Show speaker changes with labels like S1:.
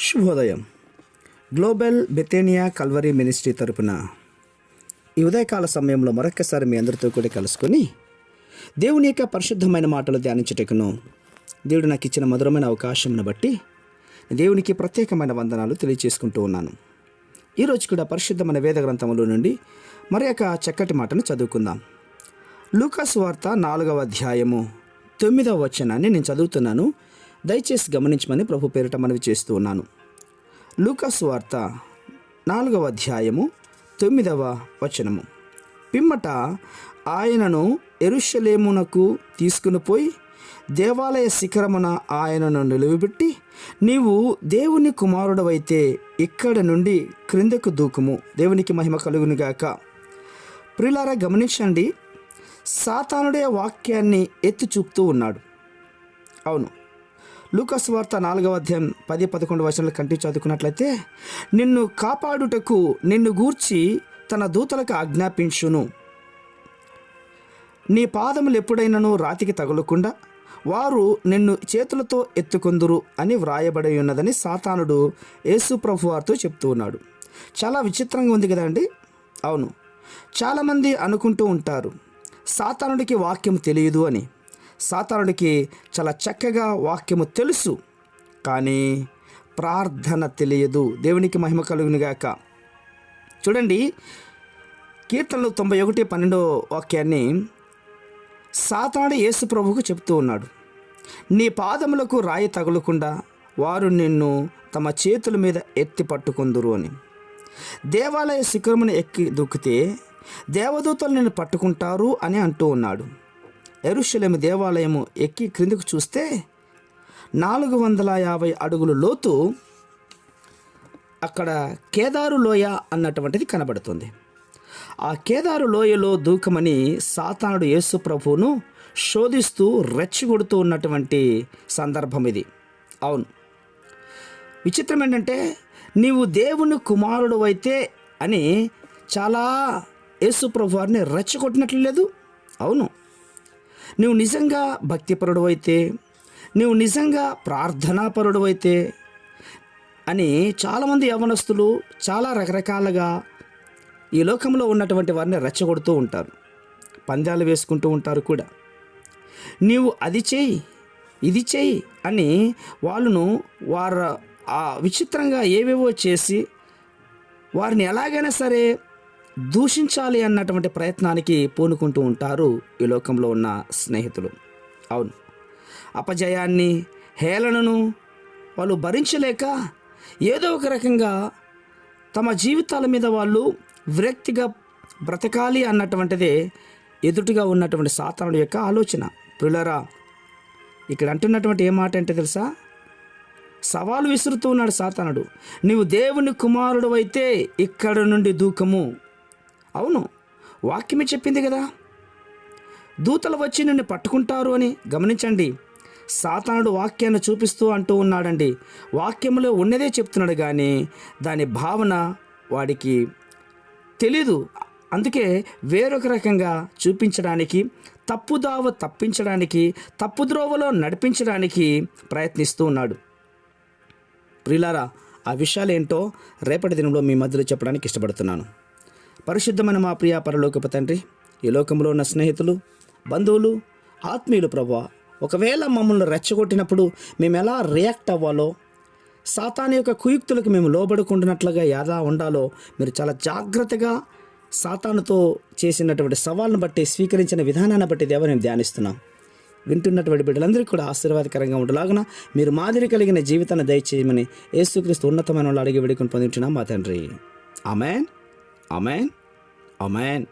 S1: శుభోదయం. Global బెతేనియా Calvary ministry తరపున ఈ ఉదయకాల సమయంలో మరొక్కసారి మీ అందరితో కూడా కలుసుకొని దేవుని యొక్క పరిశుద్ధమైన మాటలు ధ్యానించుటకును దేవుడు నాకు ఇచ్చిన మధురమైన అవకాశంను బట్టి దేవునికి ప్రత్యేకమైన వందనాలు తెలియజేసుకుంటూ ఉన్నాను. ఈరోజు కూడా పరిశుద్ధమైన వేద గ్రంథముల నుండి మరి యొక్క చక్కటి మాటను చదువుకుందాం. లూకా సువార్త 4వ అధ్యాయము 9వ వచనాన్ని నేను చదువుతున్నాను. దయచేసి గమనించమని ప్రభు పేరిట మనవి చేస్తూ ఉన్నాను. లూకా సువార్త 4వ అధ్యాయము 9వ వచనము. పిమ్మట ఆయనను యెరూషలేమునకు తీసుకుని పోయి దేవాలయ శిఖరమున ఆయనను నిలువబెట్టి, నీవు దేవుని కుమారుడవైతే ఇక్కడ నుండి క్రిందకు దూకుము, దేవునికి మహిమ కలుగునుగాక. ప్రియులారా, గమనించండి, సాతానుడే వాక్యాన్ని ఎత్తి చూపుతూ ఉన్నాడు. అవును, లూకా సువార్త 4వ అధ్యాయం 10-11 వచనాలు కంటి చదువుకున్నట్లయితే, నిన్ను కాపాడుటకు నిన్ను గూర్చి తన దూతలకు ఆజ్ఞాపించును, నీ పాదములు ఎప్పుడైనాను రాతికి తగులకుండా వారు నిన్ను చేతులతో ఎత్తుకొందురు అని వ్రాయబడి ఉన్నదని సాతానుడు యేసు ప్రభు వారితో చెప్తూ ఉన్నాడు. చాలా విచిత్రంగా ఉంది కదండి. అవును, చాలామంది అనుకుంటూ ఉంటారు సాతానుడికి వాక్యం తెలియదు అని. సాతానుడికి చాలా చక్కగా వాక్యము తెలుసు, కానీ ప్రార్థన తెలియదు. దేవునికి మహిమ కలుగునుగాక. చూడండి, కీర్తనలు 91:12 వాక్యాన్ని సాతానుడు యేసు ప్రభువుకు చెప్తూ ఉన్నాడు. నీ పాదములకు రాయి తగులకుండా వారు నిన్ను తమ చేతుల మీద ఎత్తి పట్టుకుందురు అని. దేవాలయ శిఖరమును ఎక్కి దూకితే దేవదూతలు నిన్ను పట్టుకుంటారు అని అంటూ ఉన్నాడు. యెరూషలేము దేవాలయము ఎక్కి క్రిందకు చూస్తే 450 అడుగుల లోతు అక్కడ కేదారు లోయ అన్నటువంటిది కనబడుతుంది. ఆ కేదారు లోయలో దూకమని సాతానుడు యేసు ప్రభువును శోధిస్తూ రెచ్చగొడుతూ ఉన్నటువంటి సందర్భం ఇది. అవును, విచిత్రం ఏంటంటే, నీవు దేవుని కుమారుడు అయితే అని చాలా యేసు ప్రభు వారిని రెచ్చగొట్టినట్లు లేదు. అవును, నువ్వు నిజంగా భక్తిపరుడు అయితే, నువ్వు నిజంగా ప్రార్థనాపరుడు అయితే అని చాలామంది యవ్వనస్తులు చాలా రకరకాలుగా ఈ లోకంలో ఉన్నటువంటి వారిని రెచ్చగొడుతూ ఉంటారు, పందాలు వేసుకుంటూ ఉంటారు కూడా. నీవు అది చేయి, ఇది చేయి అని వాళ్ళను విచిత్రంగా ఏవేవో చేసి వారిని ఎలాగైనా సరే దూషించాలి అన్నటువంటి ప్రయత్నానికి పూనుకుంటూ ఉంటారు ఈ లోకంలో ఉన్న స్నేహితులు. అవును, అపజయాన్ని, హేళనను వాళ్ళు భరించలేక ఏదో ఒక రకంగా తమ జీవితాల మీద వాళ్ళు విరక్తిగా బ్రతకాలి అన్నటువంటిదే ఎదుటిగా ఉన్నటువంటి సాతానుడి యొక్క ఆలోచన. ప్రియులారా, ఇక్కడ అంటున్నటువంటి ఏ మాట అంటే తెలుసా? సవాలు విసురుతూ ఉన్నాడు సాతానుడు. నీవు దేవుని కుమారుడు అయితే ఇక్కడ నుండి దూకము. అవును, వాక్యమే చెప్పింది కదా, దూతలు వచ్చి నిన్ను పట్టుకుంటారు అని. గమనించండి, సాతానుడు వాక్యాన్ని చూపిస్తూ అంటూ ఉన్నాడండి. వాక్యంలో ఉన్నదే చెప్తున్నాడు, కానీ దాని భావన వాడికి తెలీదు. అందుకే వేరొక రకంగా చూపించడానికి, తప్పుదావ తప్పించడానికి, తప్పుద్రోవలో నడిపించడానికి ప్రయత్నిస్తూ ఉన్నాడు. ప్రియులారా, ఆ విషయాలు ఏంటో రేపటి దినంలో మీ మధ్యలో చెప్పడానికి ఇష్టపడుతున్నాను. పరిశుద్ధమైన మా ప్రియ పరలోకపు తండ్రి, ఈ లోకంలో ఉన్న స్నేహితులు, బంధువులు, ఆత్మీయులు ప్రభువా, ఒకవేళ మమ్మల్ని రెచ్చగొట్టినప్పుడు మేము ఎలా రియాక్ట్ అవ్వాలో, సాతాను యొక్క కుయుక్తులకు మేము లోబడుకుంటున్నట్లుగా ఎలా ఉండాలో మీరు చాలా జాగ్రత్తగా సాతానుతో చేసినటువంటి సవాళ్ళను బట్టి, స్వీకరించిన విధానాన్ని బట్టి దేవా మేము ధ్యానిస్తున్నాం. వింటున్నటువంటి బిడ్డలందరికీ కూడా ఆశీర్వాదకరంగా ఉండలాగున మీరు మాదిరి కలిగిన జీవితాన్ని దయచేయమని యేసుక్రీస్తు ఉన్నతమైన వాళ్ళు అడిగి వేడుకొని పొందుతున్నాం మా తండ్రి. Amen, amen, amen.